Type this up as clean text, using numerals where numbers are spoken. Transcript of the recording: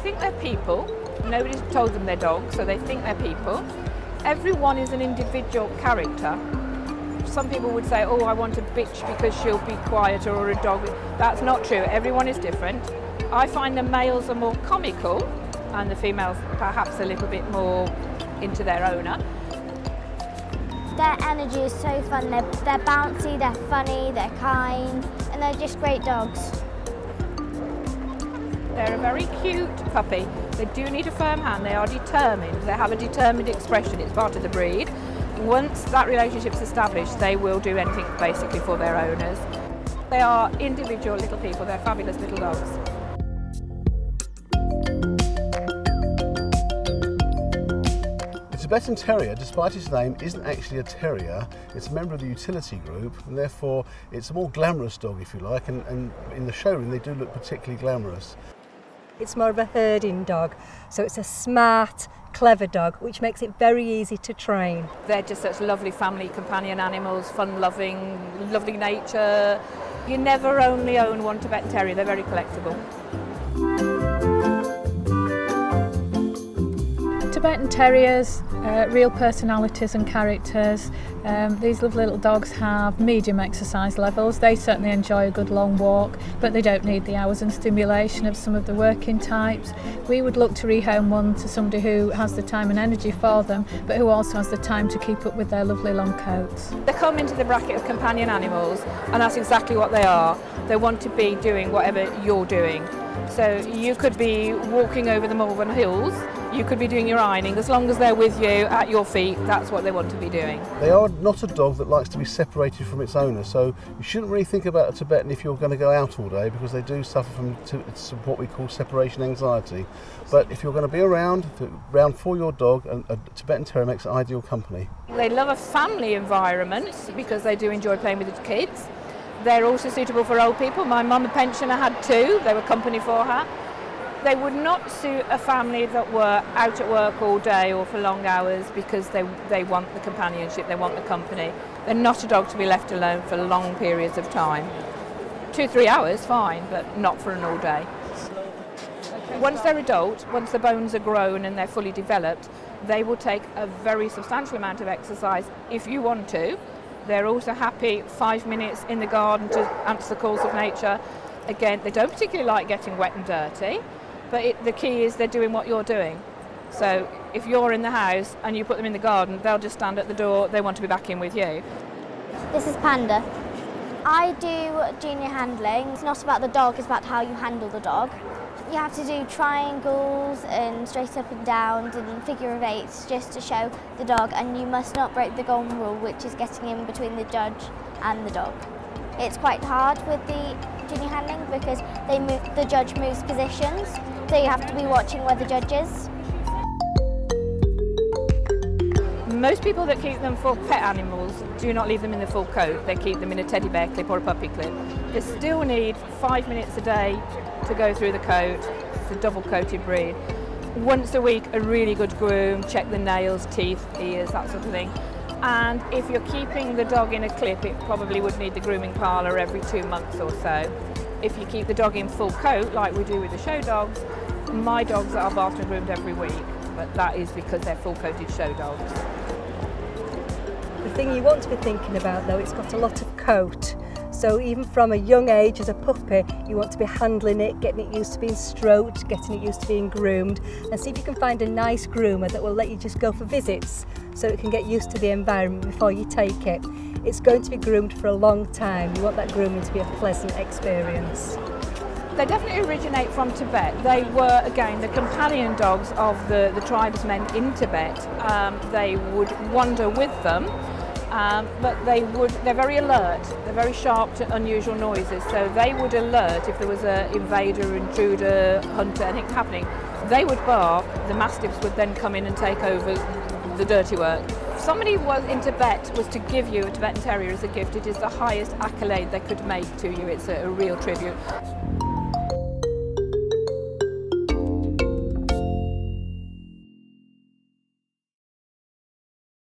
think they're people. Nobody's told them they're dogs, so they think they're people. Everyone is an individual character. Some people would say, oh, I want a bitch because she'll be quieter, or a dog. That's not true. Everyone is different. I find the males are more comical and the females perhaps a little bit more into their owner. Their energy is so fun. They're bouncy, they're funny, they're kind, and they're just great dogs. They're a very cute puppy. They do need a firm hand. They are determined. They have a determined expression. It's part of the breed. Once that relationship's established, they will do anything basically for their owners. They are individual little people. They're fabulous little dogs. The Tibetan Terrier, despite its name, isn't actually a terrier. It's a member of the utility group, and therefore it's a more glamorous dog, if you like, and in the showroom they do look particularly glamorous. It's more of a herding dog, so it's a smart, clever dog, which makes it very easy to train. They're just such lovely family companion animals, fun-loving, lovely nature. You never only own one Tibetan Terrier, they're very collectible. Tibetan Terriers, real personalities and characters. These lovely little dogs have medium exercise levels. They certainly enjoy a good long walk, but they don't need the hours and stimulation of some of the working types. We would look to rehome one to somebody who has the time and energy for them, but who also has the time to keep up with their lovely long coats. They come into the bracket of companion animals, and that's exactly what they are. They want to be doing whatever you're doing. So you could be walking over the Malvern Hills, you could be doing your ironing. As long as they're with you at your feet, that's what they want to be doing. They are not a dog that likes to be separated from its owner, so you shouldn't really think about a Tibetan if you're going to go out all day, because they do suffer from what we call separation anxiety. But if you're going to be around for your dog, a Tibetan Terrier makes an ideal company. They love a family environment because they do enjoy playing with the kids. They're also suitable for old people. My mum, a pensioner, had two. They were company for her. They would not suit a family that were out at work all day or for long hours, because they want the companionship, they want the company. They're not a dog to be left alone for long periods of time. 2-3 hours, fine, but not for an all day. Once they're adult, once the bones are grown and they're fully developed, they will take a very substantial amount of exercise if you want to. They're also happy 5 minutes in the garden to answer the calls of nature. Again, they don't particularly like getting wet and dirty, but the key is they're doing what you're doing. So if you're in the house and you put them in the garden, they'll just stand at the door. They want to be back in with you. This is Panda. I do junior handling. It's not about the dog, it's about how you handle the dog. You have to do triangles and straight up and downs and figure of eights just to show the dog, and you must not break the golden rule, which is getting in between the judge and the dog. It's quite hard with the junior handling because the judge moves positions, so you have to be watching where the judge is. Most people that keep them for pet animals do not leave them in the full coat. They keep them in a teddy bear clip or a puppy clip. They still need 5 minutes a day to go through the coat. It's a double coated breed. Once a week, a really good groom, check the nails, teeth, ears, that sort of thing. And if you're keeping the dog in a clip, it probably would need the grooming parlour every 2 months or so. If you keep the dog in full coat, like we do with the show dogs, my dogs are bathed and groomed every week, but that is because they're full coated show dogs. The thing you want to be thinking about, though, it's got a lot of coat. So even from a young age as a puppy, you want to be handling it, getting it used to being stroked, getting it used to being groomed, and see if you can find a nice groomer that will let you just go for visits so it can get used to the environment before you take it. It's going to be groomed for a long time. You want that grooming to be a pleasant experience. They definitely originate from Tibet. They were, again, the companion dogs of the tribesmen in Tibet. They would wander with them, but they're very alert. They're very sharp to unusual noises, so they would alert if there was an invader, intruder, hunter, anything happening. They would bark. The mastiffs would then come in and take over the dirty work. If somebody was in Tibet was to give you a Tibetan Terrier as a gift, it is the highest accolade they could make to you. It's a real tribute.